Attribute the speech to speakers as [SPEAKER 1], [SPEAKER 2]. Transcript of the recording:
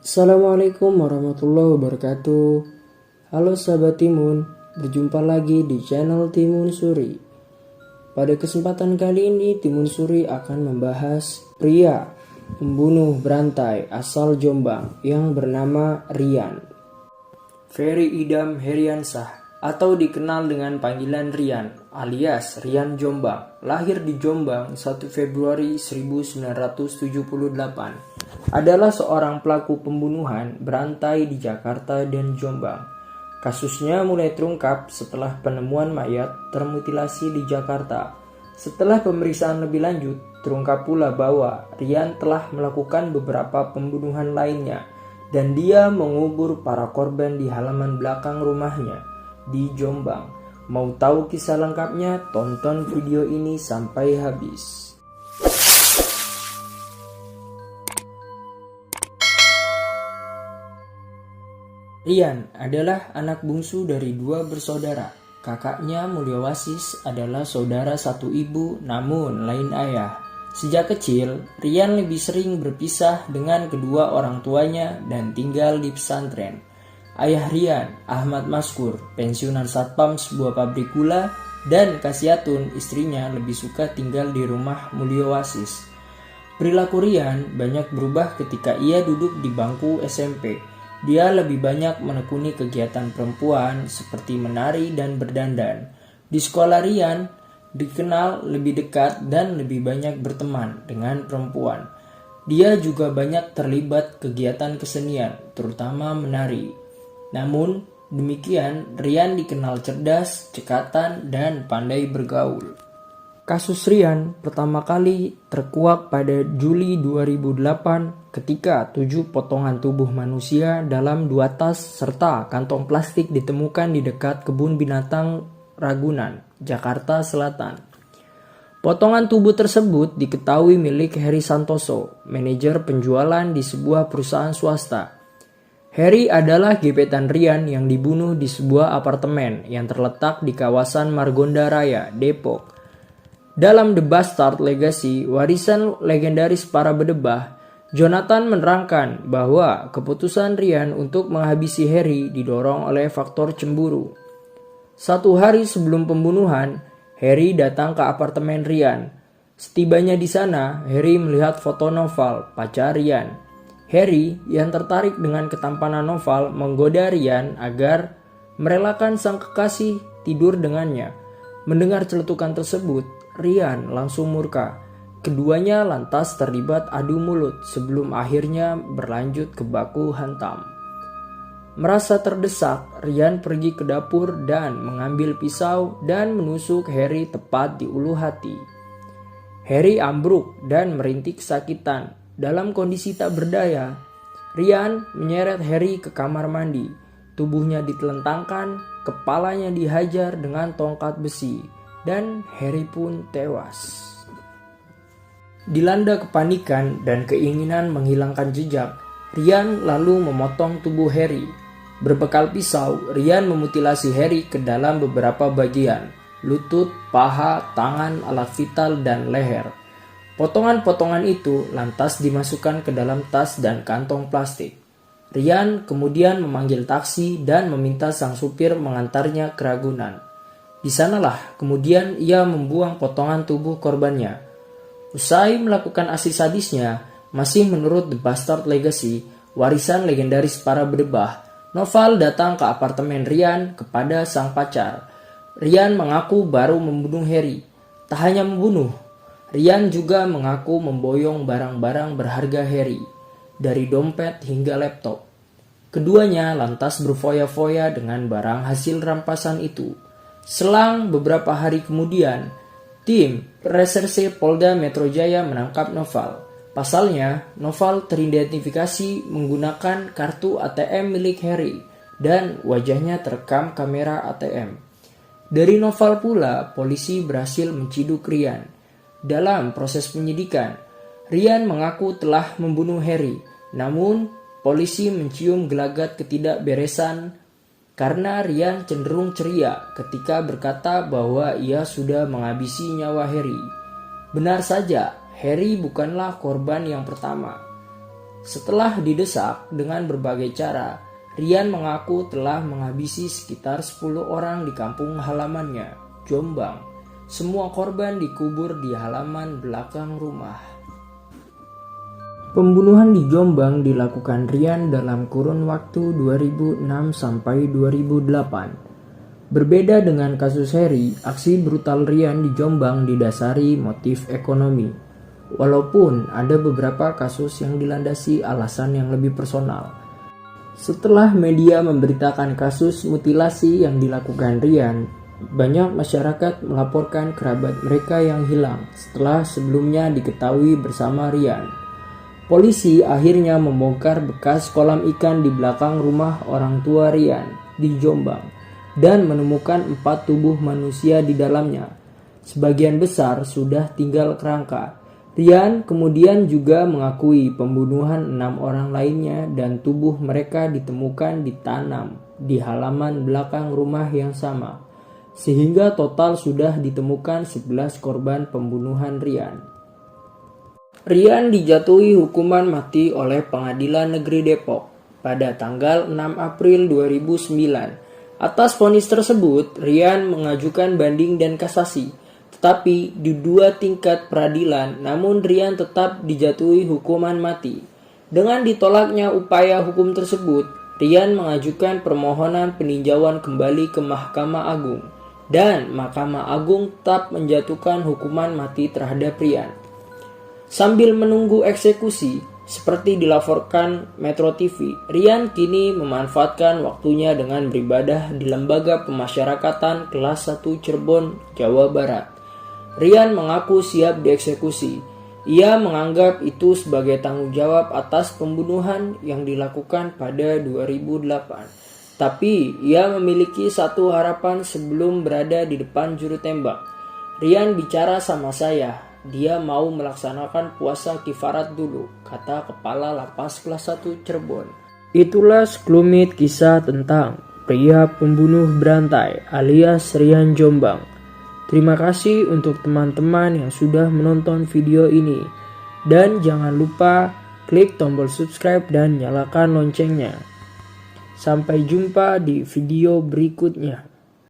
[SPEAKER 1] Assalamualaikum warahmatullahi wabarakatuh. Halo sahabat Timun, berjumpa lagi di channel Timun Suri. Pada kesempatan kali ini Timun Suri akan membahas pria pembunuh berantai asal Jombang yang bernama Rian. Ferry Idam Heriansah atau dikenal dengan panggilan Rian alias Rian Jombang, lahir di Jombang 1 Februari 1978. Adalah seorang pelaku pembunuhan berantai di Jakarta dan Jombang. Kasusnya mulai terungkap setelah penemuan mayat termutilasi di Jakarta. Setelah pemeriksaan lebih lanjut, terungkap pula bahwa Rian telah melakukan beberapa pembunuhan lainnya dan dia mengubur para korban di halaman belakang rumahnya di Jombang. Mau tahu kisah lengkapnya? Tonton video ini sampai habis. Rian adalah anak bungsu dari dua bersaudara. Kakaknya Mulyawasis adalah saudara satu ibu namun lain ayah. Sejak kecil, Rian lebih sering berpisah dengan kedua orang tuanya dan tinggal di pesantren. Ayah Rian, Ahmad Maskur, pensiunan satpam sebuah pabrik gula, dan Kasiatun, istrinya, lebih suka tinggal di rumah Mulyawasis. Perilaku Rian banyak berubah ketika ia duduk di bangku SMP. Dia lebih banyak menekuni kegiatan perempuan seperti menari dan berdandan. Di sekolah Rian dikenal lebih dekat dan lebih banyak berteman dengan perempuan. Dia juga banyak terlibat kegiatan kesenian, terutama menari. Namun demikian, Rian dikenal cerdas, cekatan, dan pandai bergaul. Kasus Rian pertama kali terkuak pada Juli 2008 ketika 7 potongan tubuh manusia dalam 2 tas serta kantong plastik ditemukan di dekat kebun binatang Ragunan, Jakarta Selatan. Potongan tubuh tersebut diketahui milik Heri Santoso, manajer penjualan di sebuah perusahaan swasta. Heri adalah gebetan Rian yang dibunuh di sebuah apartemen yang terletak di kawasan Margonda Raya, Depok. Dalam The Bastard Legacy, warisan legendaris para bedebah, Jonathan menerangkan bahwa keputusan Rian untuk menghabisi Heri didorong oleh faktor cemburu. 1 hari sebelum pembunuhan, Heri datang ke apartemen Rian. Setibanya di sana, Heri melihat foto Noval, pacar Rian. Heri yang tertarik dengan ketampanan Noval menggoda Rian agar merelakan sang kekasih tidur dengannya. Mendengar celetukan tersebut, Rian langsung murka. Keduanya lantas terlibat adu mulut sebelum akhirnya berlanjut ke baku hantam. Merasa terdesak, Rian pergi ke dapur dan mengambil pisau dan menusuk Heri tepat di ulu hati. Heri ambruk dan merintih kesakitan. Dalam kondisi tak berdaya, Rian menyeret Heri ke kamar mandi. Tubuhnya ditelentangkan, kepalanya dihajar dengan tongkat besi, dan Heri pun tewas. Dilanda kepanikan dan keinginan menghilangkan jejak, Rian lalu memotong tubuh Heri. Berbekal pisau, Rian memutilasi Heri ke dalam beberapa bagian, lutut, paha, tangan, alat vital, dan leher. Potongan-potongan itu lantas dimasukkan ke dalam tas dan kantong plastik. Rian kemudian memanggil taksi dan meminta sang supir mengantarnya ke Ragunan. Di sanalah kemudian ia membuang potongan tubuh korbannya. Usai melakukan aksi sadisnya, masih menurut The Bastard Legacy, warisan legendaris para bedebah, Noval datang ke apartemen Rian kepada sang pacar. Rian mengaku baru membunuh Heri. Tak hanya membunuh, Rian juga mengaku memboyong barang-barang berharga Heri, dari dompet hingga laptop. Keduanya lantas berfoya-foya dengan barang hasil rampasan itu. Selang beberapa hari kemudian, tim reserse Polda Metro Jaya menangkap Noval. Pasalnya, Noval teridentifikasi menggunakan kartu ATM milik Heri dan wajahnya terekam kamera ATM. Dari Noval pula, polisi berhasil menciduk Rian. Dalam proses penyidikan, Rian mengaku telah membunuh Heri, namun polisi mencium gelagat ketidakberesan karena Rian cenderung ceria ketika berkata bahwa ia sudah menghabisi nyawa Heri. Benar saja, Heri bukanlah korban yang pertama. Setelah didesak dengan berbagai cara, Rian mengaku telah menghabisi sekitar 10 orang di kampung halamannya, Jombang. Semua korban dikubur di halaman belakang rumah. Pembunuhan di Jombang dilakukan Rian dalam kurun waktu 2006 sampai 2008. Berbeda dengan kasus Heri, aksi brutal Rian di Jombang didasari motif ekonomi. Walaupun ada beberapa kasus yang dilandasi alasan yang lebih personal. Setelah media memberitakan kasus mutilasi yang dilakukan Rian, banyak masyarakat melaporkan kerabat mereka yang hilang setelah sebelumnya diketahui bersama Rian. Polisi akhirnya membongkar bekas kolam ikan di belakang rumah orang tua Rian di Jombang dan menemukan 4 tubuh manusia di dalamnya. Sebagian besar sudah tinggal kerangka. Rian kemudian juga mengakui pembunuhan 6 orang lainnya dan tubuh mereka ditemukan ditanam di halaman belakang rumah yang sama. Sehingga total sudah ditemukan 11 korban pembunuhan Rian. Rian dijatuhi hukuman mati oleh Pengadilan Negeri Depok pada tanggal 6 April 2009. Atas vonis tersebut, Rian mengajukan banding dan kasasi. Tetapi di 2 tingkat peradilan, namun Rian tetap dijatuhi hukuman mati. Dengan ditolaknya upaya hukum tersebut, Rian mengajukan permohonan peninjauan kembali ke Mahkamah Agung. Dan Mahkamah Agung tetap menjatuhkan hukuman mati terhadap Rian. Sambil menunggu eksekusi, seperti dilaporkan Metro TV, Rian kini memanfaatkan waktunya dengan beribadah di Lembaga Pemasyarakatan kelas 1 Cirebon, Jawa Barat. Rian mengaku siap dieksekusi. Ia menganggap itu sebagai tanggung jawab atas pembunuhan yang dilakukan pada 2008. Tapi ia memiliki satu harapan sebelum berada di depan juru tembak. Rian bicara sama saya. Dia mau melaksanakan puasa kifarat dulu, kata Kepala Lapas kelas 1 Cirebon. Itulah sekelumit kisah tentang pria pembunuh berantai alias Rian Jombang. Terima kasih untuk teman-teman yang sudah menonton video ini. Dan jangan lupa klik tombol subscribe dan nyalakan loncengnya. Sampai jumpa di video berikutnya.